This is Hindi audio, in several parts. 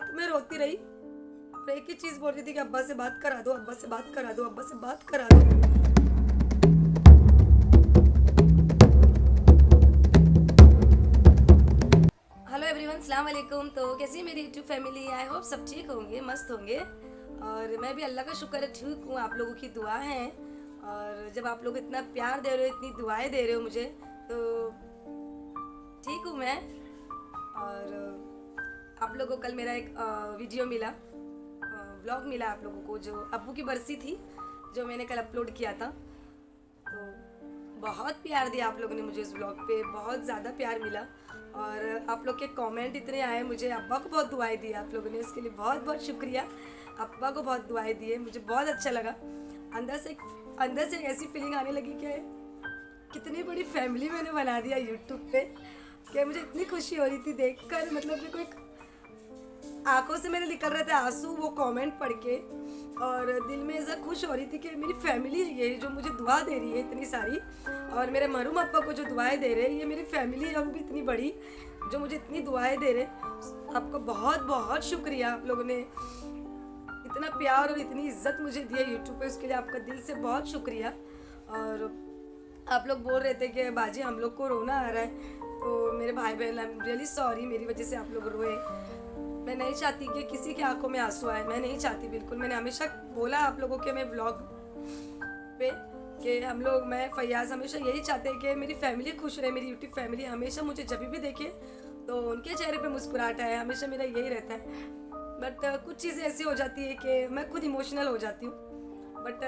रात में रोती रही और एक ही चीज़ बोल रही थी कि अब्बा से बात करा दो, अब्बा से बात करा दो, अब्बा से बात करा दो। हेलो एवरीवन, सलाम वालेकुम। तो कैसी मेरी यूट्यूब फैमिली? आई होप सब ठीक होंगे, मस्त होंगे। और मैं भी अल्लाह का शुक्र है ठीक हूँ। आप लोगों की दुआ है, और जब आप लोग इतना प्यार दे रहे हो, इतनी दुआएं दे रहे हो मुझे, तो ठीक हूँ मैं। और आप लोगों को कल मेरा एक वीडियो मिला, व्लॉग मिला आप लोगों को, जो अब्बू की बरसी थी, जो मैंने कल अपलोड किया था। तो बहुत प्यार दिया आप लोगों ने मुझे उस व्लॉग पे, बहुत ज़्यादा प्यार मिला। और आप लोग के कमेंट इतने आए, मुझे अब्बा को बहुत दुआएं दी आप लोगों ने, उसके लिए बहुत बहुत शुक्रिया। अब्बा को बहुत दुआएं दी है, मुझे बहुत अच्छा लगा। अंदर से एक ऐसी फीलिंग आने लगी कि कितनी बड़ी फैमिली मैंने बना दिया यूट्यूब पे, कि मुझे इतनी खुशी हो रही थी देखकर। मतलब मेरे को एक आंखों से मेरे निकल रहे थे आंसू वो कमेंट पढ़ के, और दिल में ऐसा खुश हो रही थी कि मेरी फैमिली है ये, जो मुझे दुआ दे रही है इतनी सारी। और मेरे मरूम अब्बा को जो दुआएं दे रहे हैं, ये मेरी फैमिली है, वो भी इतनी बड़ी, जो मुझे इतनी दुआएं दे रहे। आपको बहुत बहुत शुक्रिया, आप लोगों ने इतना प्यार और इतनी इज्जत मुझे दी है यूट्यूब पे, उसके लिए आपका दिल से बहुत शुक्रिया। और आप लोग बोल रहे थे कि बाजी हम लोग को रोना आ रहा है, तो मेरे भाई बहन, आई एम रियली सॉरी, मेरी वजह से आप लोग रोए। मैं नहीं चाहती कि किसी की आंखों में आंसू आए, मैं नहीं चाहती बिल्कुल। मैंने हमेशा बोला आप लोगों के मैं व्लॉग पे कि हम लोग, मैं फैयाज हमेशा यही चाहते हैं कि मेरी फैमिली खुश रहे, मेरी यूट्यूब फैमिली हमेशा मुझे जब भी देखे तो उनके चेहरे पे मुस्कुराहट आए, हमेशा मेरा यही रहता है। बट कुछ चीज़ें ऐसी हो जाती है कि मैं खुद इमोशनल हो जाती हूँ, बट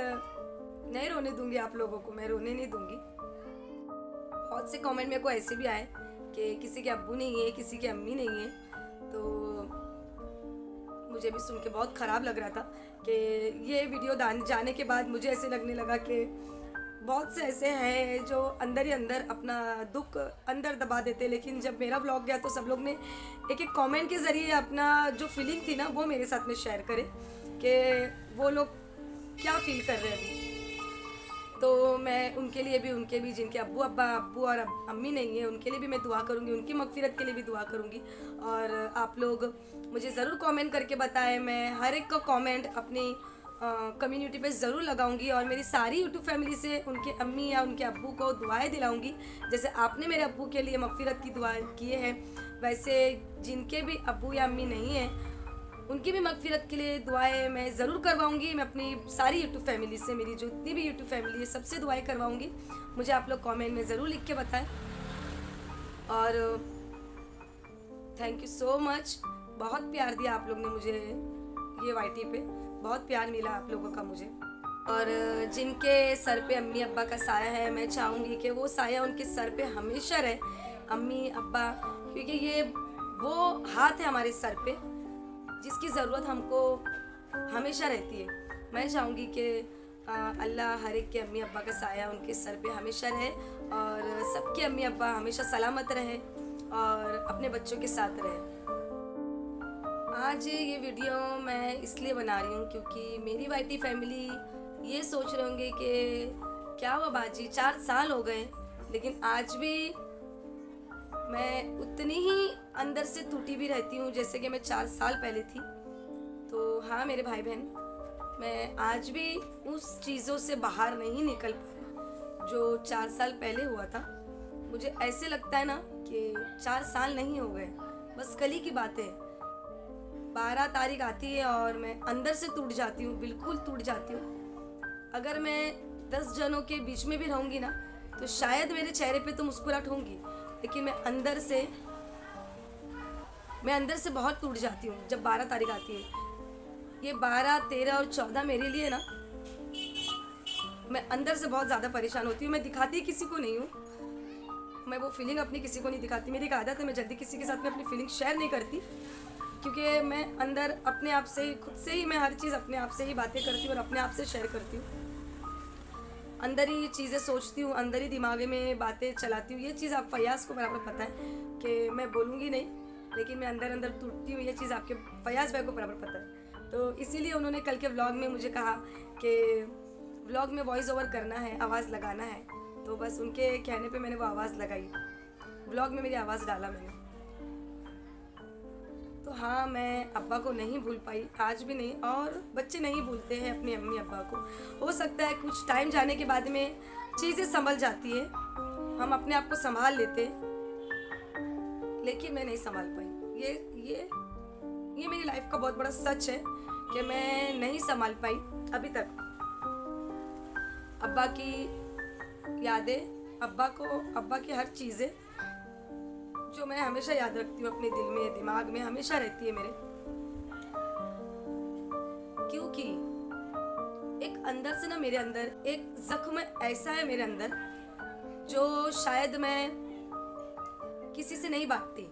नहीं रोने दूंगी आप लोगों को, मैं रोने नहीं दूंगी। बहुत से कमेंट मेरे को ऐसे भी आए कि किसी के अब्बू नहीं है, किसी की अम्मी नहीं है, तो मुझे भी सुन के बहुत ख़राब लग रहा था कि ये वीडियो जाने के बाद मुझे ऐसे लगने लगा कि बहुत से ऐसे हैं जो अंदर ही अंदर अपना दुख अंदर दबा देते। लेकिन जब मेरा व्लॉग गया तो सब लोग ने एक एक कमेंट के ज़रिए अपना जो फीलिंग थी ना, वो मेरे साथ में शेयर करे कि वो लोग क्या फील कर रहे हैं अभी। तो मैं उनके लिए भी, उनके भी जिनके अब्बू और अम्मी नहीं है, उनके लिए भी मैं दुआ करूँगी, उनकी मगफिरत के लिए भी दुआ करूँगी। और आप लोग मुझे ज़रूर कमेंट करके बताएं, मैं हर एक का कमेंट अपनी कम्युनिटी पे ज़रूर लगाऊंगी, और मेरी सारी यूट्यूब फैमिली से उनके अम्मी या उनके अब्बू को दुआएं दिलाऊंगी। जैसे आपने मेरे अब्बू के लिए मगफिरत की दुआ किए हैं, वैसे जिनके भी अब्बू या अम्मी नहीं हैं, उनकी भी मगफिरत के लिए दुआएं मैं ज़रूर करवाऊंगी। मैं अपनी सारी यूट्यूब फैमिली से, मेरी जो इतनी भी यूट्यूब फैमिली है, सबसे दुआएं करवाऊंगी। मुझे आप लोग कमेंट में ज़रूर लिख के बताएं। और थैंक यू सो मच, बहुत प्यार दिया आप लोग ने मुझे ये वाईटी पे, बहुत प्यार मिला आप लोगों का मुझे। और जिनके सर पे अम्मी अब्बा का साया है, मैं चाहूँगी कि वो साया उनके सर पे हमेशा रहे, अम्मी अब्बा, क्योंकि ये वो हाथ है हमारे सर पे जिसकी ज़रूरत हमको हमेशा रहती है। मैं चाहूँगी कि अल्लाह हर एक के अम्मी अब्बा का साया उनके सर पे हमेशा रहे, और सबके अम्मी अब्बा हमेशा सलामत रहे और अपने बच्चों के साथ रहे। आज ये वीडियो मैं इसलिए बना रही हूँ क्योंकि मेरी वाईटी फैमिली ये सोच रहे होंगे कि क्या हुआ बाजी, 4 साल हो गए, लेकिन आज भी मैं उतनी ही अंदर से टूटी भी रहती हूँ जैसे कि मैं 4 साल पहले थी। तो हाँ मेरे भाई बहन, मैं आज भी उस चीज़ों से बाहर नहीं निकल पाई जो 4 साल पहले हुआ था। मुझे ऐसे लगता है ना कि 4 साल नहीं हो गए, बस कल ही की बात है। 12 तारीख आती है और मैं अंदर से टूट जाती हूँ, बिल्कुल टूट जाती हूँ। अगर मैं 10 जनों के बीच में भी रहूँगी ना, तो शायद मेरे चेहरे पे तो मुस्कुराहट होंगी, लेकिन मैं अंदर से बहुत टूट जाती हूँ जब 12 तारीख आती है। ये 12, 13 और 14 मेरे लिए ना, मैं अंदर से बहुत ज़्यादा परेशान होती हूँ। मैं दिखाती किसी को नहीं हूँ, मैं वो फीलिंग अपनी किसी को नहीं दिखाती। मेरी एक आदत है, मैं जल्दी किसी के साथ में अपनी फीलिंग शेयर नहीं करती, क्योंकि मैं अंदर अपने आप से ही, खुद से ही मैं हर चीज़ अपने आप से ही बातें करती हूँ और अपने आप से शेयर करती हूँ। अंदर ही चीज़ें सोचती हूँ, अंदर ही दिमाग में बातें चलाती हूँ। ये चीज़ आप फयाज को बराबर पता है कि मैं बोलूँगी नहीं, लेकिन मैं अंदर अंदर टूटती हूँ। ये चीज़ आपके फयाज भाई को बराबर पता है। तो इसीलिए उन्होंने कल के व्लॉग में मुझे कहा कि व्लॉग में वॉइस ओवर करना है, आवाज़ लगाना है। तो बस उनके कहने पे मैंने वो आवाज़ लगाई, व्लॉग में मेरी आवाज़ डाला मैंने। तो हाँ, मैं अब्बा को नहीं भूल पाई, आज भी नहीं, और बच्चे नहीं भूलते हैं अपनी अम्मी अब्बा को। हो सकता है कुछ टाइम जाने के बाद में चीज़ें संभल जाती है, हम अपने आप को संभाल लेते, लेकिन मैं नहीं संभाल पाई। ये मेरी लाइफ का बहुत बड़ा सच है कि मैं नहीं संभाल पाई अभी तक। अब्बा की यादें, अब्बा की हर चीज़ें जो मैं हमेशा याद रखती हूँ अपने दिल में, दिमाग में हमेशा रहती है मेरे, क्योंकि एक अंदर से ना, मेरे अंदर एक जख्म ऐसा है मेरे अंदर जो शायद मैं किसी से नहीं बांटती,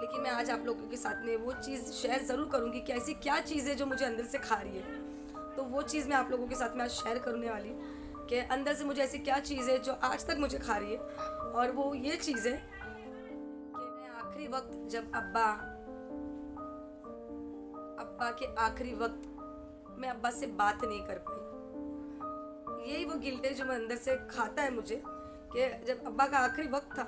लेकिन मैं आज आप लोगों के साथ में वो चीज़ शेयर ज़रूर करूँगी कि ऐसी क्या चीज़ है जो मुझे अंदर से खा रही है। तो वो चीज़ मैं आप लोगों के साथ में आज शेयर करने वाली हूँ कि अंदर से मुझे ऐसी क्या चीज़ है जो आज तक मुझे खा रही है। और वो ये चीज़ है कि मैं आखिरी वक्त जब अब्बा के आखिरी वक्त मैं अब्बा से बात नहीं कर पाई। यही वो गिल्ट है जो मैं अंदर से खाता है मुझे, कि जब अब्बा का आखिरी वक्त था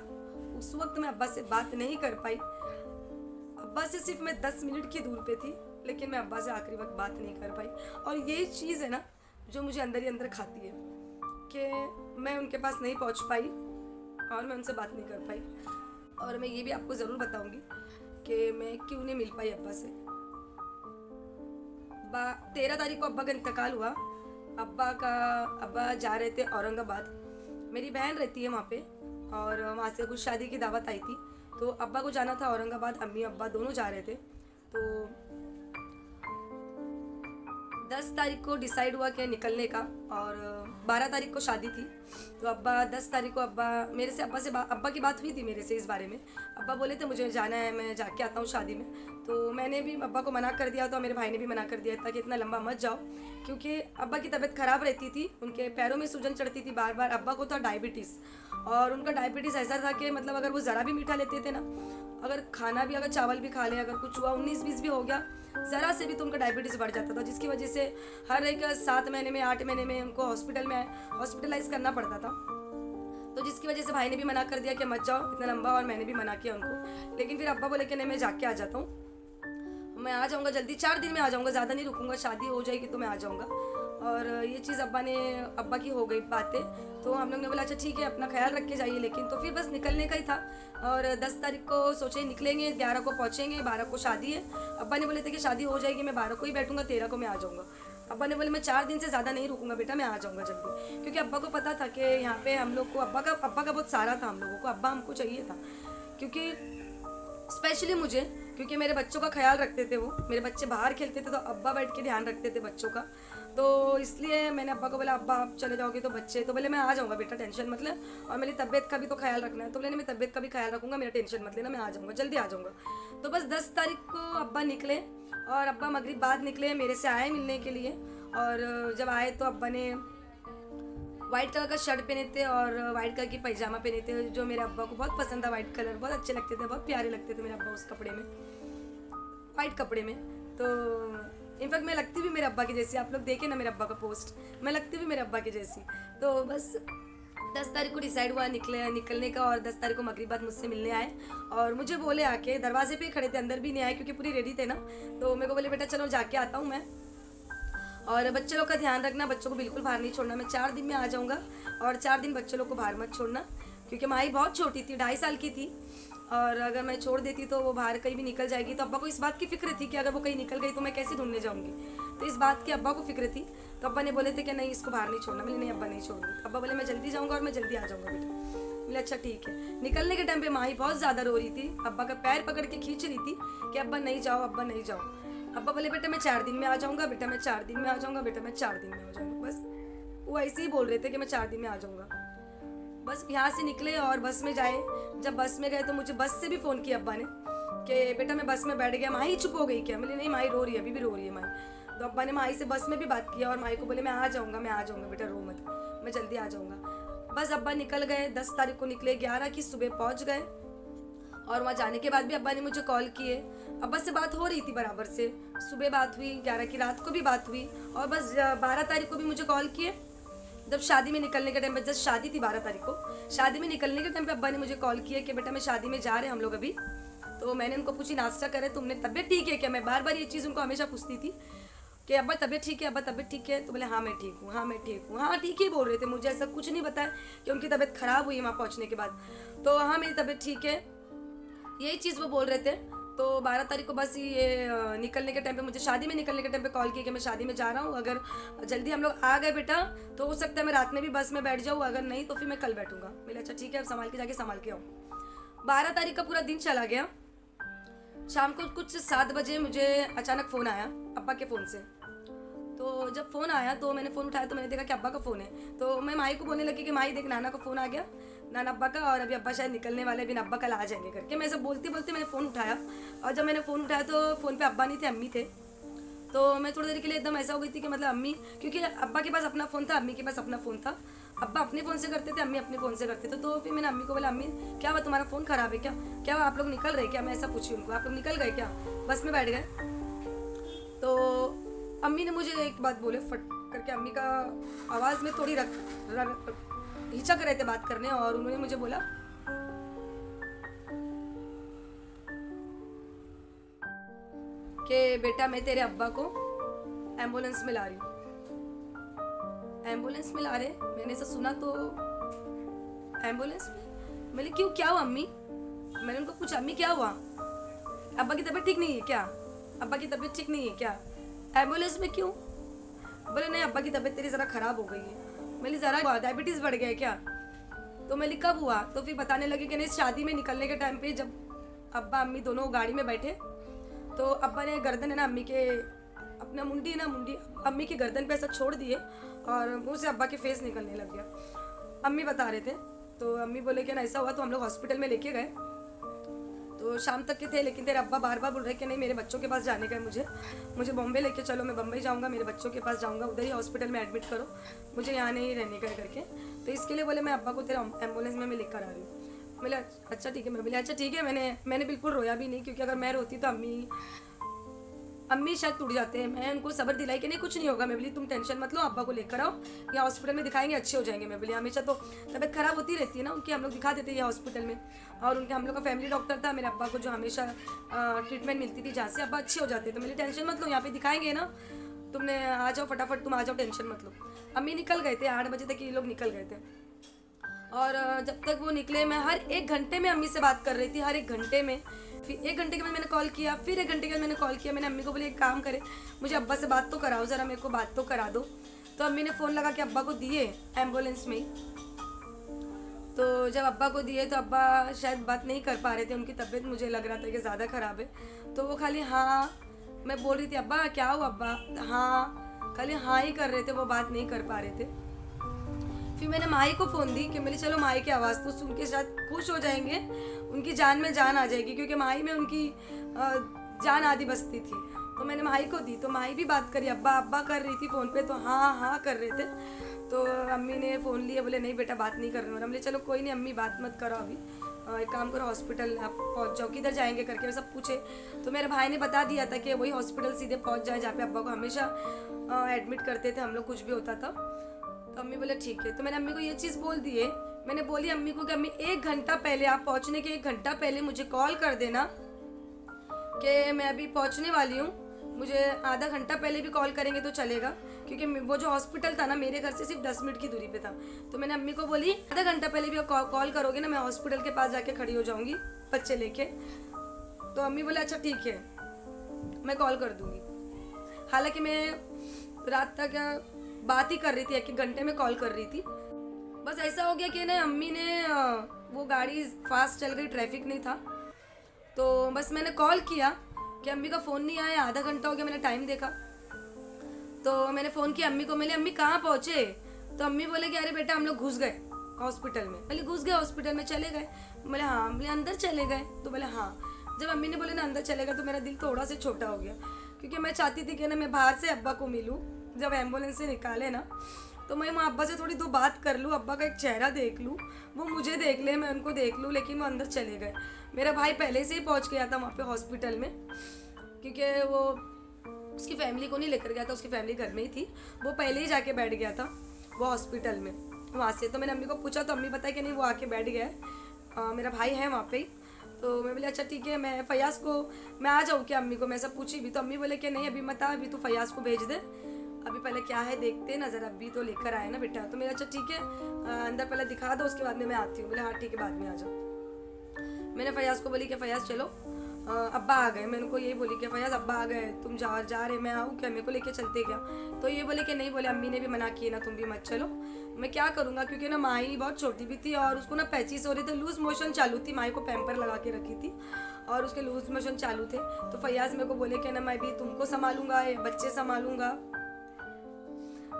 उस वक्त मैं अब्बा से बात नहीं कर पाई। अब्बा से सिर्फ मैं 10 मिनट की दूर पे थी, लेकिन मैं अब्बा से आखिरी वक्त बात नहीं कर पाई। और यही चीज़ है ना जो मुझे अंदर ही अंदर खाती है कि मैं उनके पास नहीं पहुंच पाई और मैं उनसे बात नहीं कर पाई। और मैं ये भी आपको ज़रूर बताऊंगी कि मैं क्यों नहीं मिल पाई अब्बा से। 13 तारीख को अब्बा का इंतकाल हुआ। अब्बा जा रहे थे औरंगाबाद, मेरी बहन रहती है वहाँ पे, और वहाँ से कुछ शादी की दावत आई थी, तो अब्बा को जाना था औरंगाबाद। अम्मी अब्बा दोनों जा रहे थे। तो 10 तारीख को डिसाइड हुआ कि निकलने का, और 12 तारीख को शादी थी। तो 10 तारीख को अब्बा की बात हुई थी मेरे से इस बारे में। अब्बा बोले थे मुझे जाना है, मैं जाके आता हूँ शादी में। तो मैंने भी अब्बा को मना कर दिया था, मेरे भाई ने भी मना कर दिया था कि इतना लंबा मत जाओ, क्योंकि अब्बा की तबीयत ख़राब रहती थी, उनके पैरों में सूजन चढ़ती थी बार बार। अब्बा को था डायबिटीज़, और उनका डायबिटीज़ ऐसा था कि मतलब अगर वो ज़रा भी मीठा लेते थे ना, अगर खाना भी, अगर चावल भी खा ले, अगर कुछ हुआ 19-20 भी हो गया ज़रा से भी, तो उनका डायबिटीज़ बढ़ जाता था, जिसकी वजह से हर एक 7 महीने में 8 महीने में उनको हॉस्पिटलाइज करना पड़ता था। तो जिसकी वजह से भाई ने भी मना कर दिया कि मत जाओ इतना लंबा, और मैंने भी मना किया उनको। लेकिन फिर अब्बा बोले कि नहीं, मैं जाके आ जाता हूँ, मैं आ जाऊँगा जल्दी, 4 दिन में आ जाऊँगा, ज़्यादा नहीं रुकूँगा, शादी हो जाएगी तो मैं आ जाऊँगा। और ये चीज़ अब्बा की हो गई बातें। तो हम लोग ने बोला अच्छा ठीक है, अपना ख्याल रख के जाइए। लेकिन तो फिर बस निकलने का ही था, और 10 तारीख को सोचे निकलेंगे, 11 को पहुँचेंगे, 12 को शादी है। अब्बा ने बोले थे कि शादी हो जाएगी, मैं 12 को ही बैठूंगा, 13 को मैं आ जाऊँगा। अब्बा ने बोले मैं 4 दिन से ज़्यादा नहीं रुकूंगा बेटा, मैं आ जाऊँगा जल्दी, क्योंकि अब्बा को पता था कि यहाँ पे हम लोग को अब्बा का बहुत सहारा था, हम लोगों को अब्बा हमको चाहिए था, क्योंकि स्पेशली मुझे, क्योंकि मेरे बच्चों का ख्याल रखते थे वो। मेरे बच्चे बाहर खेलते थे तो अब्बा बैठ के ध्यान रखते थे बच्चों का। तो इसलिए मैंने अब्बा को बोला अब्बा आप चले जाओगे तो बच्चे, तो बोले मैं आ जाऊँगा बेटा, टेंशन मत ले, और मेरी तबीयत का भी तो ख्याल रखना है। तो बोले मैं तबीयत का भी ख्याल रखूँगा, मेरा टेंशन मत लेना, मैं आ जाऊँगा, जल्दी आ जाऊँगा। तो बस 10 तारीख को अब्बा निकले, और अब्बा मगरिब बाद निकले, मेरे से आए मिलने के लिए। और जब आए तो अब्बा ने वाइट कलर का शर्ट पहने थे और वाइट कलर की पैजामा पहने थे, जो मेरे अब्बा को बहुत पसंद था। वाइट कलर बहुत अच्छे लगते थे, बहुत प्यारे लगते थे मेरे अब्बा उस कपड़े में, वाइट कपड़े में। तो इनफैक्ट मैं लगती भी मेरे अब्बा की जैसी, आप लोग देखें ना मेरे अब्बा का पोस्ट, मैं लगती भी मेरे अब्बा की जैसी। तो बस 10 तारीख को डिसाइड हुआ निकलने का, और 10 तारीख को मगरिब बाद मुझसे मिलने आए, और मुझे बोले आके, दरवाजे पे खड़े थे, अंदर भी नहीं आए क्योंकि पूरी रेडी थे ना। तो मेरे को बोले बेटा चलो जाके आता हूँ मैं, और बच्चे लोग का ध्यान रखना, बच्चों को बिल्कुल बाहर नहीं छोड़ना, मैं 4 दिन में आ जाऊँगा, और 4 दिन बच्चे लोग को बाहर मत छोड़ना, क्योंकि माही बहुत छोटी थी, 2.5 साल की थी, और अगर मैं छोड़ देती तो वो बाहर कहीं भी निकल जाएगी। तो अब्बा को इस बात की फिक्र थी कि अगर वो कहीं निकल गई तो मैं कैसे ढूंढने जाऊँगी, तो इस बात की अब्बा को फिक्र थी। तो अब्बा ने बोले थे कि नहीं इसको बाहर नहीं छोड़ना। मैंने नहीं अब्बा नहीं छोड़ूंगी। अब्बा बोले मैं जल्दी जाऊँगा और मैं जल्दी आ जाऊँगा बेटा। बोले अच्छा ठीक है। निकलने के टाइम पे माही बहुत ज़्यादा रो रही थी, अब्बा का पैर पकड़ के खींच रही थी कि अब्बा नहीं जाओ, अब्बा नहीं जाओ। अब्बा बोले बेटा मैं 4 दिन में आ जाऊँगा, बेटा मैं 4 दिन में आ जाऊँगा, बेटा मैं 4 दिन में आ जाऊँगा। बस वो ऐसे ही बोल रहे थे कि मैं 4 दिन में आ जाऊँगा। बस यहाँ से निकले और बस में जाए। जब बस में गए तो मुझे बस से भी फ़ोन किया अब्बा ने कि बेटा मैं बस में बैठ गया। माही चुप हो गई क्या? बोले नहीं माही रो रही है, अभी भी रो रही है माही। तो अब्बा ने माही से बस में भी बात किया और माही को बोले मैं आ जाऊँगा बेटा, रो मत, मैं जल्दी आ जाऊँगा। बस अब्बा निकल गए। 10 तारीख को निकले, 11 की सुबह पहुँच गए। और वहाँ जाने के बाद भी अब्बा ने मुझे कॉल किए। अब्बा से बात हो रही थी बराबर से, सुबह बात हुई, 11 की रात को भी बात हुई, और बस 12 तारीख को भी मुझे कॉल किए। जब शादी में निकलने के टाइम पे, शादी थी 12 तारीख को, शादी में निकलने के टाइम पे अब्बा ने मुझे कॉल किया कि बेटा मैं शादी में जा रहे हैं हम लोग अभी, तो मैंने उनको पूछी नाश्ता करे तुमने, तबीयत ठीक है क्या? मैं बार बार ये चीज़ उनको हमेशा पूछती थी कि अब्बा तबीयत ठीक है, अब्बा तबीयत ठीक है? तो बोले हाँ मैं ठीक हूँ, हाँ मैं ठीक हूँ, हाँ ठीक ही बोल रहे थे। मुझे ऐसा कुछ नहीं बताया कि उनकी तबीयत ख़राब हुई है वहाँ पहुँचने के बाद। तो हाँ मेरी तबीयत ठीक है, यही चीज़ वो बोल रहे थे। तो 12 तारीख को बस ये निकलने के टाइम पे, मुझे शादी में निकलने के टाइम पे कॉल किया कि मैं शादी में जा रहा हूँ, अगर जल्दी हम लोग आ गए बेटा तो हो सकता है मैं रात में भी बस में बैठ जाऊँ, अगर नहीं तो फिर मैं कल बैठूंगा। बोले अच्छा ठीक है, अब संभाल के जाके संभाल के आओ। 12 तारीख का पूरा दिन चला गया। शाम को कुछ 7 बजे मुझे अचानक फ़ोन आया अब्बा के फ़ोन से। तो जब फ़ोन आया तो मैंने फ़ोन उठाया तो मैंने देखा कि अब्बा का फ़ोन है। तो मैं माई को बोलने लगी कि माई देख नाना का फ़ोन आ गया, नाना अब्बा का, और अभी अब्बा शायद निकलने वाले, अभी अब्बा कल आ जाएंगे करके। मैं ऐसा बोलते बोलते मैंने फ़ोन उठाया, और जब मैंने फ़ोन उठाया तो फ़ोन पे अब्बा नहीं थे, अम्मी थे। तो मैं थोड़ी देर के लिए एकदम ऐसा हो गई थी कि मतलब अम्मी, क्योंकि अब्बा के पास अपना फ़ोन था, अम्मी के पास अपना फ़ोन था। अब्बा अपने फ़ोन से करते थे, अम्मी अपने फ़ोन से करते थे। तो फिर मैंने अम्मी को बोला अम्मी क्या हुआ, तुम्हारा फ़ोन ख़राब है क्या? क्या हुआ, आप लोग निकल रहे क्या? मैं ऐसा पूछी उनको, आप लोग निकल गए क्या, बस में बैठ गए? तो अम्मी ने मुझे एक बात बोले फट करके, अम्मी का आवाज़ में थोड़ी हिचक रहे थे बात करने, और उन्होंने मुझे बोला कि बेटा मैं तेरे अब्बा को एम्बुलेंस में ला रही हूँ। एम्बुलेंस में ला रहे? मैंने ऐसा सुना तो एम्बुलेंस में? मैंने क्यों, क्या हुआ अम्मी? मैंने उनको पूछा अम्मी क्या हुआ, अब्बा की तबीयत ठीक नहीं है क्या? अब्बा की तबीयत ठीक नहीं है क्या? एम्बुलेंस में क्यों? बोले नहीं अब्बा की तबीयत तेरी ज़रा ख़राब हो गई है। मैंने ज़रा डायबिटीज़ बढ़ गया है क्या? तो मैंने कब हुआ? तो फिर बताने लगे कि नहीं, शादी में निकलने के टाइम पे जब अब्बा अम्मी दोनों गाड़ी में बैठे तो अब्बा ने गर्दन है ना अम्मी के, अपना मुंडी है ना, मुंडी अम्मी की गर्दन पे ऐसा छोड़ दिए और मुँह से अब्बा के फेस निकलने लग गया। अम्मी बता रहे थे। तो अम्मी बोले कि ना ऐसा हुआ, तो हम लोग हॉस्पिटल में लेके गए। तो शाम तक के थे, लेकिन तेरे अब्बा बार बार बोल रहे कि नहीं मेरे बच्चों के पास जाने का है, मुझे बॉम्बे लेके चलो, मैं बम्बई जाऊंगा, मेरे बच्चों के पास जाऊंगा, उधर ही हॉस्पिटल में एडमिट करो, मुझे यहाँ नहीं रहने का करके। तो इसके लिए बोले मैं अब्बा को तेरा एम्बुलेंस में मैं लेकर आ रही हूँ। बोले अच्छा ठीक है। मैं बोले अच्छा ठीक है। मैंने बिल्कुल रोया भी नहीं, क्योंकि अगर मैं रोती तो अम्मी शायद टूट जाते हैं। मैं उनको सब्र दिलाई कि नहीं कुछ नहीं होगा। मैं बोली तुम टेंशन मत लो, अब्बा को लेकर आओ, या हॉस्पिटल में दिखाएंगे, अच्छे हो जाएंगे। मैं बोली हमेशा तो तबीयत खराब होती रहती है ना उनकी, हम लोग दिखा देते हैं हॉस्पिटल में, और उनके हम लोग का फैमिली डॉक्टर था मेरे अब्बा को, जो हमेशा ट्रीटमेंट मिलती थी जहाँ से अब्बा अच्छे हो जाते। तो मेरी टेंशन मत लो, यहाँ पे दिखाएंगे ना, तुमने आ जाओ फटाफट, तुम आ जाओ, टेंशन मत लो। अम्मी निकल गए थे 8 बजे तक, ये लोग निकल गए थे। और जब तक वो निकले मैं हर 1 घंटे में अम्मी से बात कर रही थी, हर 1 घंटे में। फिर 1 घंटे के बाद मैंने कॉल किया, फिर 1 घंटे के बाद मैंने कॉल किया। मैंने अम्मी को बोली एक काम करे, मुझे अब्बा से बात तो कराओ, ज़रा मेरे को बात तो करा दो। तो अम्मी ने फ़ोन लगा के अब्बा को दिए एम्बुलेंस में ही। तो जब अब्बा को दिए तो अब्बा शायद बात नहीं कर पा रहे थे, उनकी तबीयत मुझे लग रहा था कि ज़्यादा ख़राब है। तो वो खाली हाँ, मैं बोल रही थी अब्बा क्या हुआ अब्बा, हाँ, खाली हाँ ही कर रहे थे, वो बात नहीं कर पा रहे थे। फिर मैंने माई को फ़ोन दी कि मेरी चलो माई की आवाज़ तो सुन के शायद खुश हो जाएंगे, उनकी जान में जान आ जाएगी, क्योंकि माई में उनकी जान आधी बसती थी। तो मैंने माई को दी, तो माई भी बात करी, अब्बा अब्बा कर रही थी फ़ोन पे, तो हाँ हाँ कर रहे थे। तो अम्मी ने फ़ोन लिया, बोले नहीं बेटा बात नहीं कर रहे। बोले चलो कोई नहीं अम्मी बात मत करो अभी, एक काम करो हॉस्पिटल आप पहुँच जाओ, किधर जाएंगे करके सब पूछे। तो मेरे भाई ने बता दिया था कि वही हॉस्पिटल सीधे पहुँच जाए जहाँ पे अब्बा को हमेशा एडमिट करते थे हम लोग, कुछ भी होता था। तो अम्मी बोले ठीक है। तो मैंने अम्मी को ये चीज़ बोल दी है, मैंने बोली अम्मी को कि अम्मी 1 घंटा पहले, आप पहुंचने के 1 घंटा पहले मुझे कॉल कर देना कि मैं अभी पहुंचने वाली हूँ। मुझे आधा घंटा पहले भी कॉल करेंगे तो चलेगा, क्योंकि वो जो हॉस्पिटल था ना मेरे घर से सिर्फ 10 मिनट की दूरी पे था। तो मैंने अम्मी को बोली आधा घंटा पहले भी कॉल करोगे ना, मैं हॉस्पिटल के पास जाके खड़ी हो जाऊँगी बच्चे लेके। तो अम्मी बोले अच्छा ठीक है मैं कॉल कर दूँगी। हालाँकि मैं रात तक बात ही कर रही थी, 1 घंटे में कॉल कर रही थी। बस ऐसा हो गया कि ना अम्मी ने वो गाड़ी फास्ट चल गई, ट्रैफिक नहीं था। तो बस मैंने कॉल किया कि अम्मी का फ़ोन नहीं आया, आधा घंटा हो गया, मैंने टाइम देखा। तो मैंने फ़ोन किया अम्मी को, मैंने अम्मी कहाँ पहुँचे? तो अम्मी बोले कि अरे बेटा हम लोग घुस गए हॉस्पिटल में। बोले घुस गए हॉस्पिटल में, चले गए? बोले हाँ। बोले अंदर चले गए? तो बोले हाँ। जब अम्मी ने बोले ना अंदर चले गए तो मेरा दिल थोड़ा सा छोटा हो गया, क्योंकि मैं चाहती थी कि ना मैं बाहर से अब्बा को मिलूँ, जब एम्बुलेंस से निकाले ना तो मैं वहाँ अब्बा से थोड़ी 2 बात कर लूँ, अब्बा का एक चेहरा देख लूँ, वो मुझे देख ले, मैं उनको देख लूँ। लेकिन वो अंदर चले गए। मेरा भाई पहले से ही पहुँच गया था वहाँ पे हॉस्पिटल में, क्योंकि वो उसकी फैमिली को नहीं लेकर गया था, उसकी फैमिली घर में ही थी, वो पहले ही जाके बैठ गया था वो हॉस्पिटल में वहाँ से। तो मैंने अम्मी को पूछा तो अम्मी बताया कि नहीं वो आके बैठ गया है, मेरा भाई है वहाँ पे ही। तो मैं बोली अच्छा ठीक है, मैं फ़याज़ को मैं आ जाऊँ क्या अम्मी को, मैं ऐसा पूछी भी, तो अम्मी बोले कि नहीं अभी मत आ, अभी तू फ़याज़ को भेज दे, अभी पहले क्या है देखते ना ज़रा, अभी तो लेकर आए ना बेटा। तो मेरा अच्छा ठीक है, अंदर पहले दिखा दो, उसके बाद में मैं आती हूँ। बोले हाँ ठीक है, बाद में आ जाओ। मैंने फ़याज़ को बोली कि फ़याज़ चलो, अब्बा आ गए। मैंने उनको यही बोली कि फ़याज़ अब्बा आ गए, तुम जा रहे, मैं आऊँ क्या, मेरे को लेके चलते क्या। तो ये बोले कि नहीं, बोले अम्मी ने भी मना किए ना, तुम भी मत चलो। मैं क्या करूँगा, क्योंकि ना माही बहुत छोटी भी थी और उसको ना पैचिस हो रही थी, लूज़ मोशन चालू थी, माही को पैम्पर लगा के रखी थी और उसके लूज़ मोशन चालू थे। तो फ़याज़ मेरे को बोले कि ना मैं भी तुमको संभालूंगा, बच्चे संभालूंगा,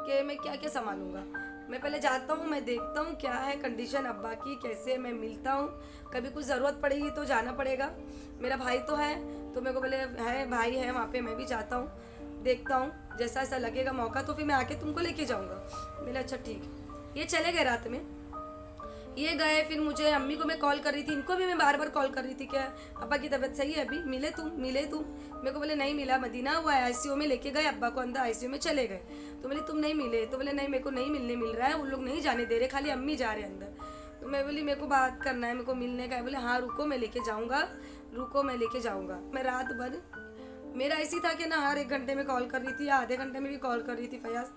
कि मैं क्या क्या संभालूंगा। मैं पहले जाता हूँ, मैं देखता हूँ क्या है कंडीशन अब्बा की, कैसे मैं मिलता हूँ, कभी कुछ ज़रूरत पड़ेगी तो जाना पड़ेगा। मेरा भाई तो है, तो मेरे को बोले है भाई है वहाँ पे, मैं भी जाता हूँ, देखता हूँ, जैसा ऐसा लगेगा मौका तो फिर मैं आके तुमको लेके जाऊँगा। मैंने अच्छा ठीक है। ये चले गए रात में, ये गए। फिर मुझे अम्मी को मैं कॉल कर रही थी, इनको भी मैं बार बार कॉल कर रही थी कि अब्बा की तबीयत सही है, अभी मिले तुम। मेरे को बोले नहीं मिला, मदीना हुआ है, आईसीयू में लेके गए अब्बा को, अंदर आईसीयू में चले गए। तो बोले तुम नहीं मिले, तो बोले नहीं मेरे को नहीं मिल रहा है, उन लोग नहीं जाने दे रहे, खाली अम्मी जा रहे अंदर। तो मैं बोली मेरे को बात करना है, मेरे को मिलने का है। बोले हाँ रुको मैं लेके जाऊँगा, रुको मैं लेके जाऊँगा। मैं रात भर, मेरा ऐसी था कि ना हर 1 घंटे में कॉल कर रही थी या आधे घंटे में भी कॉल कर रही थी, फ़याज़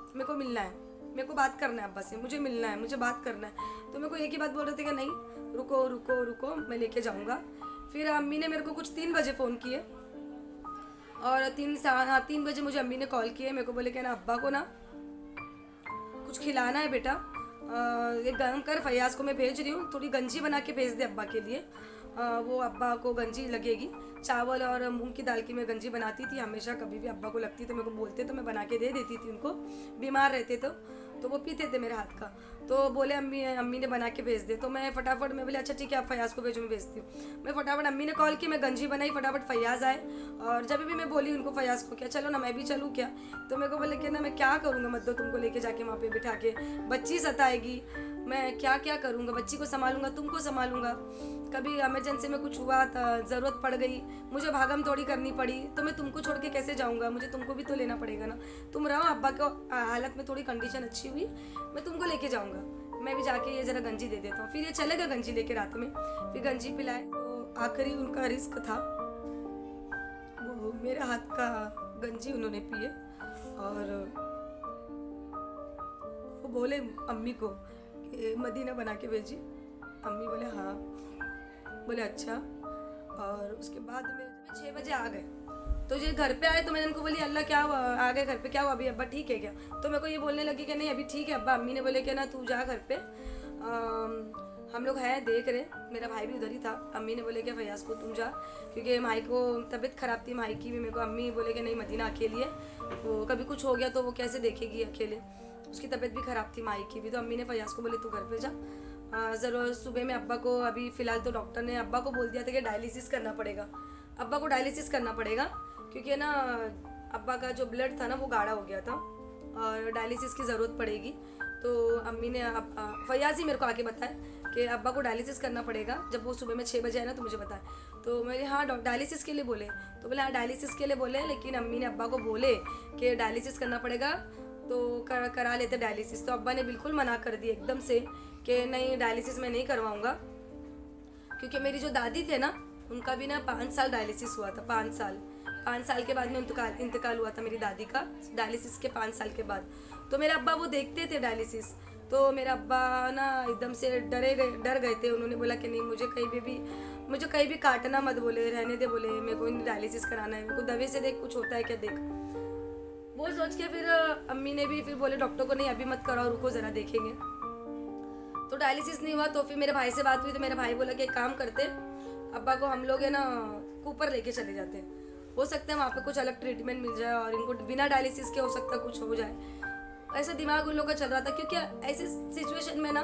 मेरे को मिलना है, मेरे को बात करना है अब्बा से, मुझे मिलना है, मुझे बात करना है। तो मेरे को एक ही बात बोल रहे थे कि नहीं रुको रुको रुको, मैं लेके जाऊँगा। फिर अम्मी ने मेरे को कुछ 3 बजे फ़ोन किए और 3 बजे मुझे अम्मी ने कॉल किए। मेरे को बोले कि ना अब्बा को ना कुछ खिलाना है बेटा, एक गरम कर, फ़याज़ को मैं भेज रही हूँ, थोड़ी गंजी बना के भेज दे अब्बा के लिए। वो अब्बा को गंजी लगेगी, चावल और मूंग की दाल की मैं गंजी बनाती थी हमेशा, कभी भी अब्बा को लगती तो मेरे को बोलते तो मैं बना के दे देती थी उनको, बीमार रहते तो वो पीते थे मेरे हाथ का। तो बोले अम्मी ने बना के भेज दे। तो मैं फटाफट, मैं बोले अच्छा ठीक है आप फ़याज़ को भेजो, मैं भेजती हूँ। मैं फटाफट, अम्मी ने कॉल की, मैं गंजी बनाई, फटाफट फ़याज़ आए। और जब भी मैं बोली उनको फ़याज़ को क्या चलो ना मैं भी चलूँ क्या, तो मेरे को बोले कि ना मैं क्या करूँगा, मत दो तुमको लेके जाके वहाँ पे बिठा के, बच्ची सताएगी, मैं क्या क्या करूँगा, बच्ची को संभालूंगा, तुमको संभालूंगा, कभी इमरजेंसी में कुछ हुआ, ज़रूरत पड़ गई, मुझे भागम दौड़ी करनी पड़ी, तो मैं तुमको छोड़ के कैसे जाऊँगा, मुझे तुमको भी तो लेना पड़ेगा ना। तुम रहो, अब्बा को हालत में थोड़ी कंडीशन अच्छी हुई, मैं तुमको लेके जाऊँगा, मैं भी जाके ये ज़रा गंजी दे देता हूँ। फिर ये चले गए गंजी लेके रात में, फिर गंजी पिलाए। तो आखिरी उनका रिस्क था, वो मेरे हाथ का गंजी उन्होंने पिए और वो बोले अम्मी को कि मदीना बना के भेजी। अम्मी बोले हाँ, बोले अच्छा। और उसके बाद में 6 बजे आ गए, तो ये घर पे आए तो मैंने उनको बोली अल्लाह क्या हुआ, आ गए घर पे, क्या हुआ अभी अब्बा ठीक है क्या। तो मेरे को ये बोलने लगी कि नहीं अभी ठीक है अब्बा। अम्मी ने बोले कि ना तू जा घर पे, हम लोग हैं देख रहे, मेरा भाई भी उधर ही था। अम्मी ने बोले कि फ़याज़ को तुम जा, क्योंकि माई को तबीयत ख़राब थी, माई की भी। मेरे को अम्मी बोले कि नहीं मदीना अकेली है, वो कभी कुछ हो गया तो वो कैसे देखेगी अकेले, उसकी तबीयत भी ख़राब थी माई की भी। तो अम्मी ने फ़याज़ को बोले तू घर पे जा, ज़रूर सुबह में अब्बा को, अभी फ़िलहाल तो डॉक्टर ने अब्बा को बोल दिया था कि डायलिसिस करना पड़ेगा, अब्बा को डायलिसिस करना पड़ेगा, क्योंकि ना अब्बा का जो ब्लड था ना वो गाढ़ा हो गया था और डायलिसिस की ज़रूरत पड़ेगी। तो अम्मी ने फ़याज़ ही मेरे को आके बताया कि अब्बा को डायलिसिस करना पड़ेगा, जब वो सुबह में 6 बजे आए ना तो मुझे बताए। तो मैंने हाँ डायलिसिस के लिए बोले, तो बोले हाँ डायलिसिस के लिए बोले, लेकिन अम्मी ने अब्बा को बोले कि डायलिसिस करना पड़ेगा तो करा लेते डायलिसिस। तो अब्बा ने बिल्कुल मना कर दिया एकदम से कि नहीं डायलिसिस मैं नहीं करवाऊँगा, क्योंकि मेरी जो दादी थे ना उनका भी ना 5 साल डायलिसिस हुआ था, 5 साल के बाद में इंतकाल हुआ था मेरी दादी का, डायलिसिस के 5 साल के बाद। तो मेरे अब्बा वो देखते थे डायलिसिस, तो मेरा अब्बा ना एकदम से डर गए थे। उन्होंने बोला कि नहीं मुझे कहीं भी काटना मत, बोले रहने दे, बोले मेरे को डायलिसिस कराना है, मेरे को दवे से देख कुछ होता है क्या देख। वो सोच के फिर अम्मी ने भी फिर बोले डॉक्टर को नहीं अभी मत कराओ, रुको ज़रा देखेंगे। तो डायलिसिस नहीं हुआ। तो फिर मेरे भाई से बात हुई, तो मेरा भाई बोला कि एक काम करते, अब्बा को हम लोग है ना कूपर लेके चले जाते हैं, हो सकता है वहाँ पे कुछ अलग ट्रीटमेंट मिल जाए और इनको बिना डायलिसिस के हो सकता है कुछ हो जाए। ऐसा दिमाग उन लोग का चल रहा था, क्योंकि ऐसे सिचुएशन में ना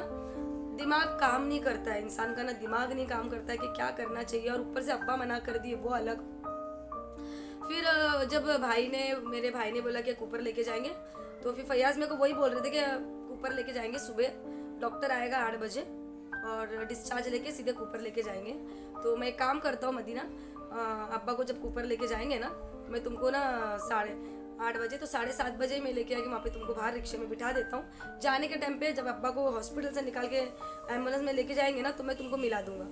दिमाग काम नहीं करता है, इंसान का ना दिमाग नहीं काम करता है कि क्या करना चाहिए, और ऊपर से अब्बा मना कर दिए वो अलग। फिर जब मेरे भाई ने बोला कि कूपर लेके जाएंगे, तो फिर फ़याज़ मेरे को वही बोल रहे थे कि कूपर लेके जाएंगे, सुबह डॉक्टर आएगा 8 बजे और डिस्चार्ज लेके सीधे कूपर लेके जाएंगे। तो मैं एक काम करता हूँ मदीना, अब्बा को जब कूपर लेके जाएंगे ना, मैं तुमको ना 8:30 बजे तो 7:30 बजे मैं लेके आके वहाँ पे तुमको बाहर रिक्शे में बिठा देता हूँ। जाने के टाइम पे जब अब्बा को हॉस्पिटल से निकाल के एम्बुलेंस में लेके जाएंगे ना, तो मैं तुमको मिला दूंगा।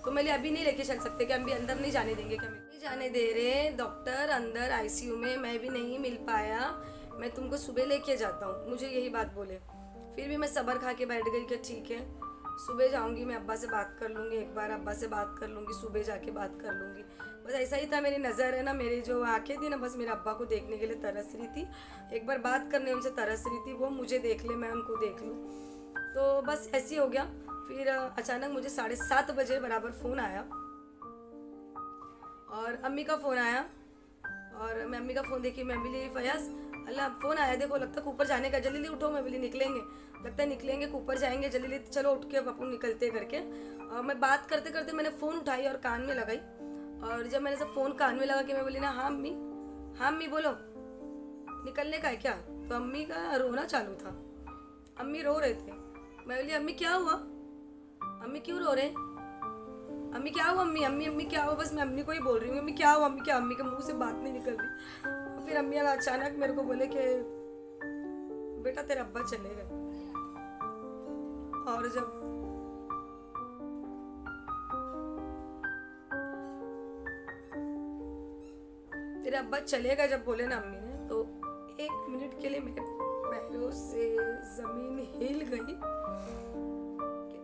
तो मैं अभी नहीं लेके चल सकते कि हम भी अंदर नहीं जाने देंगे, क्या नहीं जाने दे रहे डॉक्टर अंदर आईसीयू में, मैं भी नहीं मिल पाया, मैं तुमको सुबह लेके जाता हूँ, मुझे यही बात बोले। फिर भी मैं सब्र खा के बैठ गई कि ठीक है सुबह जाऊँगी, मैं अब्बा से बात कर लूँगी, एक बार अब्बा से बात कर लूँगी, सुबह जाके बात कर लूँगी। बस ऐसा ही था, मेरी नज़र है ना, मेरी जो आंखें थी ना बस मेरे अब्बा को देखने के लिए तरस रही थी, एक बार बात करने उनसे तरस रही थी, वो मुझे देख ले मैं उनको देख लूँ। तो बस ऐसे ही हो गया। फिर अचानक मुझे 7:30 बजे बराबर फ़ोन आया और अम्मी का फ़ोन आया और मैं अम्मी का फ़ोन देखी, मैं बोली फयाज अल्लाह फ़ोन आया देखो, लगता है ऊपर जाने का, जल्दी उठो, मैं बोली निकलेंगे, लगता है निकलेंगे ऊपर जाएंगे, जल्दी चलो उठ के अपन निकलते करके। और मैं बात करते करते मैंने फ़ोन उठाई और कान में लगाई, और जब मैंने सब फ़ोन कान में लगा के मैं बोली ना हाँ अम्मी बोलो निकलने का है क्या, तो अम्मी का रोना चालू था, अम्मी रो रहे थे। मैं बोली अम्मी क्या हुआ, अम्मी क्यों रो रहे, अम्मी क्या हुआ, अम्मी अम्मी अम्मी क्या हुआ, बस मैं अम्मी को ही बोल रही हूँ अम्मी क्या हुआ, अम्मी क्या, अम्मी के मुंह से बात नहीं निकल रही। फिर अम्मी अचानक मेरे को बोले कि बेटा तेरे अब्बा चले गए। और जब तेरे अब्बा चले गए जब बोले ना अम्मी ने, तो 1 मिनट के लिए मेरे पैरों से जमीन हिल गई कि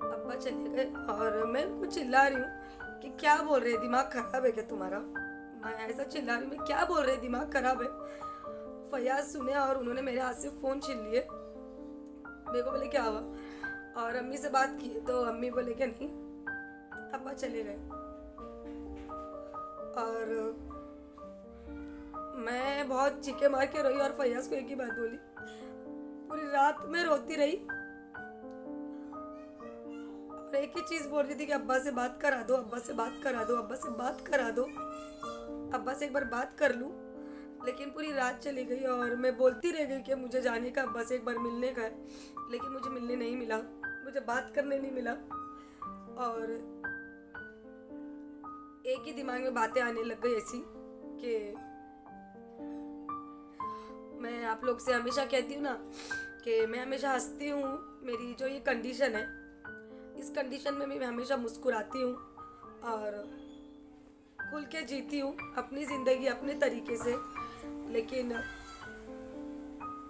अब्बा चले गए। और मैं उनको चिल्ला रही हूँ कि क्या बोल रहे, दिमाग खराब है क्या तुम्हारा, मैं ऐसा चिल्ला रही हूँ, मैं क्या बोल रहे, दिमाग खराब है। फयाज सुने और उन्होंने मेरे हाथ से फ़ोन छीन लिए, मेरे को बोले क्या हुआ, और अम्मी से बात की तो अम्मी बोले कि नहीं अब्बा चले गए। और मैं बहुत चीखे मार के रोई और फयाज को एक ही बात बोली, पूरी रात में रोती रही और एक ही चीज़ बोल रही थी कि अब्बा से बात करा दो, अब्बा से बात करा दो, अब्बा से बात करा दो, अब्बा से एक बार बात कर लूँ। लेकिन पूरी रात चली गई और मैं बोलती रह गई कि मुझे जाने का, अब्बा से एक बार मिलने का है, लेकिन मुझे मिलने नहीं मिला, मुझे बात करने नहीं मिला। और एक ही दिमाग में बातें आने लग गई ऐसी कि मैं आप लोग से हमेशा कहती हूँ ना कि मैं हमेशा हंसती हूँ, मेरी जो ये कंडीशन है इस कंडीशन में मैं हमेशा मुस्कुराती हूँ और खुल के जीती हूँ अपनी ज़िंदगी अपने तरीके से। लेकिन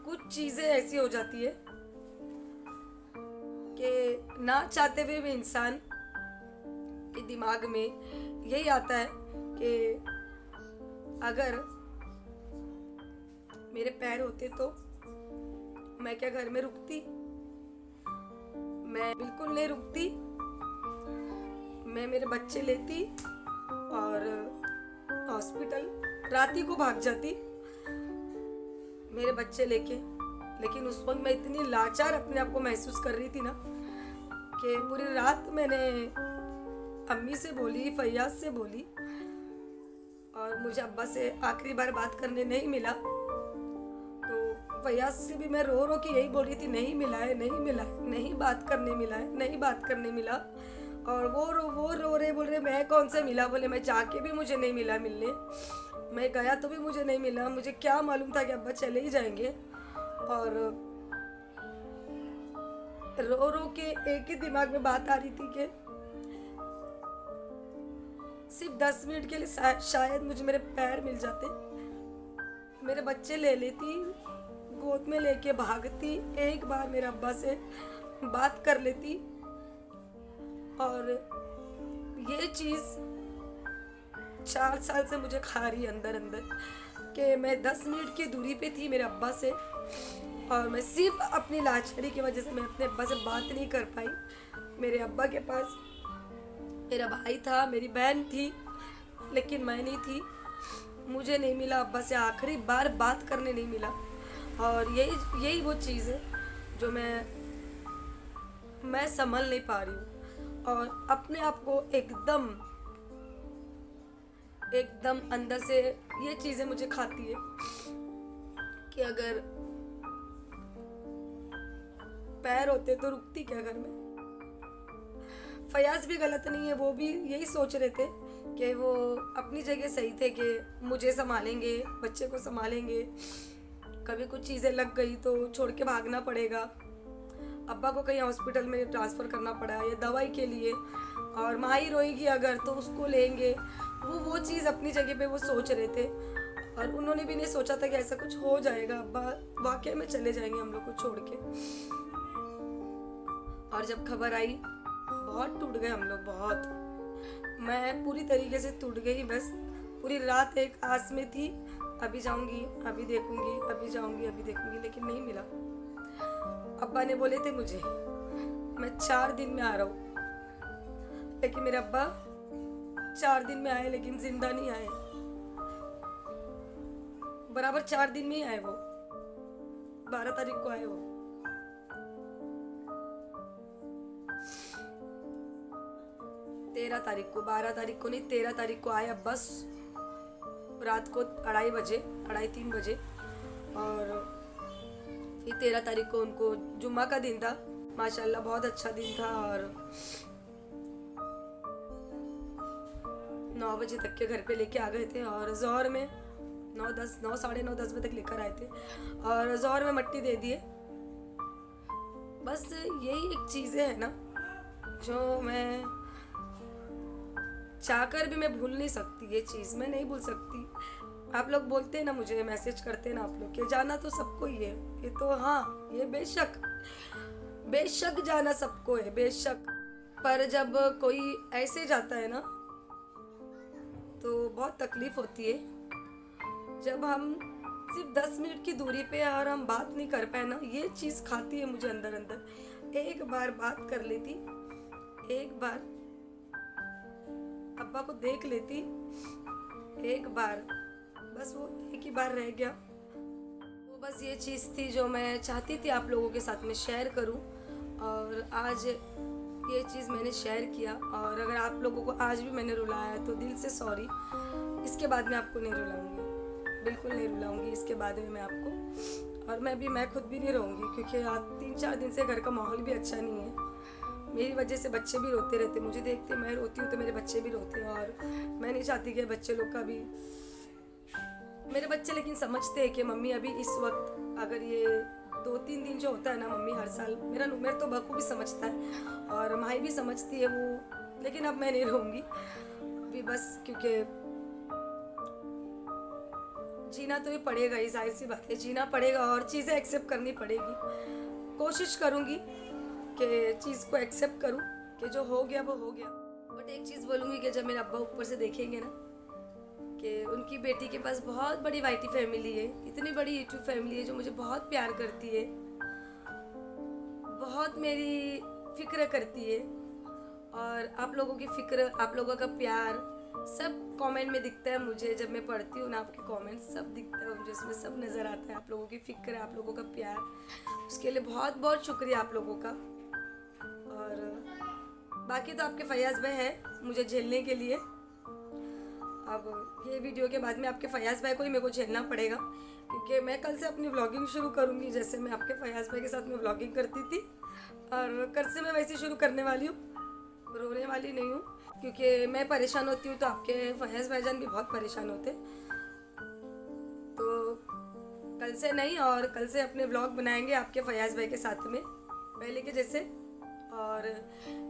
कुछ चीज़ें ऐसी हो जाती है कि ना चाहते हुए भी इंसान के दिमाग में यही आता है कि अगर मेरे पैर होते तो मैं क्या घर में रुकती, मैं बिल्कुल नहीं रुकती, मैं मेरे बच्चे लेती और हॉस्पिटल रात ही को भाग जाती मेरे बच्चे लेके। लेकिन उस वक्त मैं इतनी लाचार अपने आप को महसूस कर रही थी ना कि पूरी रात मैंने अम्मी से बोली, फैयाज से बोली और मुझे अब्बा से आखिरी बार बात करने नहीं मिला। तो फैयाज से भी मैं रो रो के यही बोल रही थी, नहीं मिला है, नहीं मिला है, नहीं बात करने मिला है, नहीं बात करने मिला। और वो रो रहे बोल रहे मैं कौन से मिला, बोले मैं जाके भी मुझे नहीं मिला मिलने, मैं गया तो भी मुझे नहीं मिला, मुझे क्या मालूम था कि अब्बा चले ही जाएंगे। और रो रो के एक ही दिमाग में बात आ रही थी कि सिर्फ 10 मिनट के लिए शायद मुझे मेरे पैर मिल जाते, मेरे बच्चे ले लेती, गोद में लेके भागती, एक बार मेरे अब्बा से बात कर लेती। और ये चीज़ 4 साल से मुझे खा रही अंदर अंदर कि मैं 10 मिनट की दूरी पे थी मेरे अब्बा से और मैं सिर्फ अपनी लाचारी की वजह से मैं अपने अब्बा से बात नहीं कर पाई। मेरे अब्बा के पास मेरा भाई था, मेरी बहन थी, लेकिन मैं नहीं थी, मुझे नहीं मिला अब्बा से आखिरी बार बात करने नहीं मिला। और यही वो चीज़ है जो मैं संभल नहीं पा रही हूँ और अपने आप को एकदम अंदर से ये चीज़ें मुझे खाती है कि अगर पैर होते तो रुकती क्या घर में। फयाज भी गलत नहीं है, वो भी यही सोच रहे थे कि वो अपनी जगह सही थे कि मुझे संभालेंगे, बच्चे को संभालेंगे, कभी कुछ चीज़ें लग गई तो छोड़ के भागना पड़ेगा, अब्बा को कहीं हॉस्पिटल में ट्रांसफ़र करना पड़ा या दवाई के लिए, और माही रोएगी अगर तो उसको लेंगे। वो चीज़ अपनी जगह पे वो सोच रहे थे, और उन्होंने भी नहीं सोचा था कि ऐसा कुछ हो जाएगा। अब्बा वाकई में चले जाएंगे हम लोग को छोड़ के। और जब खबर आई बहुत टूट गए हम लोग, बहुत। मैं पूरी तरीके से टूट गई। बस पूरी रात एक आस में थी, अभी जाऊंगी, अभी देखूंगी, अभी जाऊंगी, अभी देखूंगी, लेकिन नहीं मिला। अब्बा ने बोले थे मुझे मैं 4 दिन में आ रहा हूँ, लेकिन मेरे अब्बा 4 दिन में आए लेकिन जिंदा नहीं आए। बराबर 4 दिन में ही आए वो, 12 तारीख को आए वो। तेरह तारीख को, 12 तारीख को नहीं, 13 तारीख को आए अब्बा रात को 2:30 बजे, 2:30-3 बजे। और फिर 13 तारीख को उनको जुम्मा का दिन था, माशाल्लाह बहुत अच्छा दिन था। और 9 बजे तक के घर पे लेके आ गए थे, और ज़ोहर में 9 साढ़े 9 10 बजे तक लेकर आए थे, और ज़ोहर में मट्टी दे दिए। बस यही एक चीज़ें है ना जो मैं चाहकर भी मैं भूल नहीं सकती। ये चीज़ मैं नहीं भूल सकती। आप लोग बोलते हैं ना, मुझे मैसेज करते हैं ना आप लोग कि जाना तो सबको ही है, ये तो हाँ, ये बेशक जाना सबको है, बेशक। पर जब कोई ऐसे जाता है ना तो बहुत तकलीफ होती है। जब हम सिर्फ 10 मिनट की दूरी पे और हम बात नहीं कर पाए ना, ये चीज़ खाती है मुझे अंदर अंदर। एक बार बात कर लेती, एक बार अब्बा को देख लेती, एक बार, बस वो एक ही बार रह गया। वो बस ये चीज़ थी जो मैं चाहती थी आप लोगों के साथ में शेयर करूं, और आज ये चीज़ मैंने शेयर किया। और अगर आप लोगों को आज भी मैंने रुलाया है तो दिल से सॉरी। इसके बाद में आपको नहीं रुलाऊंगी, बिल्कुल नहीं रुलाऊंगी इसके बाद में मैं आपको। और मैं खुद भी नहीं रहूँगी, क्योंकि आज 3-4 दिन से घर का माहौल भी अच्छा नहीं है। मेरी वजह से बच्चे भी रोते रहते, मुझे देखते मैं रोती हूँ तो मेरे बच्चे भी रोते हैं। और मैं नहीं चाहती कि बच्चे लोग का भी, मेरे बच्चे लेकिन समझते हैं कि मम्मी अभी इस वक्त, अगर ये 2-3 दिन जो होता है ना मम्मी हर साल, मेरा तो बकू भी समझता है और माही भी समझती है वो। लेकिन अब मैं नहीं रहूँगी अभी, बस क्योंकि जीना तो ये पड़ेगा ही, जाहिर सी बात है, जीना पड़ेगा और चीज़ें एक्सेप्ट करनी पड़ेगी। कोशिश करूँगी कि चीज़ को एक्सेप्ट करूँ कि जो हो गया वो हो गया। बट एक चीज़ बोलूँगी कि जब मेरे अब्बा ऊपर से देखेंगे ना कि उनकी बेटी के पास बहुत बड़ी वाईटी फैमिली है, इतनी बड़ी यूट्यूब फैमिली है जो मुझे बहुत प्यार करती है, बहुत मेरी फिक्र करती है। और आप लोगों की फिक्र, आप लोगों का प्यार सब कमेंट में दिखता है मुझे। जब मैं पढ़ती हूँ ना आपके कमेंट, सब दिखता है मुझे, उसमें सब नज़र आता है। आप लोगों की फिक्र, आप लोगों का प्यार, उसके लिए बहुत बहुत शुक्रिया आप लोगों का। और बाकी तो आपके फयाज़ भाई है मुझे झेलने के लिए। अब ये वीडियो के बाद में आपके फयाज़ भाई को ही मेरे को झेलना पड़ेगा, क्योंकि मैं कल से अपनी व्लॉगिंग शुरू करूँगी, जैसे मैं आपके फयाज़ भाई के साथ में व्लॉगिंग करती थी, और कल से मैं वैसे शुरू करने वाली हूँ। रोने वाली नहीं हूँ, क्योंकि मैं परेशान होती हूँ तो आपके फयाज़ भाईजान भी बहुत परेशान होते। तो कल से नहीं, और कल से अपने व्लॉग बनाएंगे आपके फयाज़ भाई के साथ में पहले के जैसे। और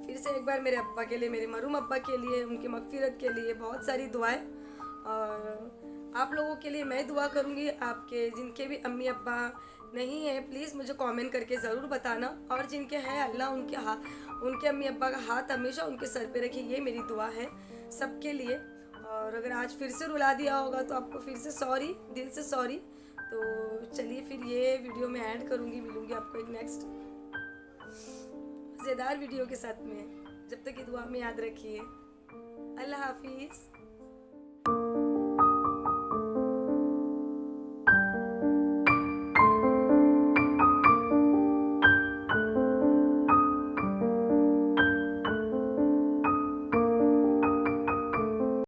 फिर से एक बार मेरे अब्बा के लिए, मेरे मरूम अब्बा के लिए, उनकी मगफिरत के लिए बहुत सारी दुआएं। और आप लोगों के लिए मैं दुआ करूँगी, आपके जिनके भी अम्मी अब्बा नहीं है प्लीज़ मुझे कमेंट करके ज़रूर बताना, और जिनके हैं अल्लाह उनके अम्मी अब्बा का हाथ हमेशा उनके सर पे रखे, ये मेरी दुआ है सबके लिए। और अगर आज फिर से रुला दिया होगा तो आपको फिर से सॉरी, दिल से सॉरी। तो चलिए फिर ये वीडियो में ऐड करूँगी, मिलूँगी आपको एक नेक्स्ट मज़ेदार वीडियो के साथ में। जब तक कि दुआ में याद रखिए। अल्लाह हाफिज़।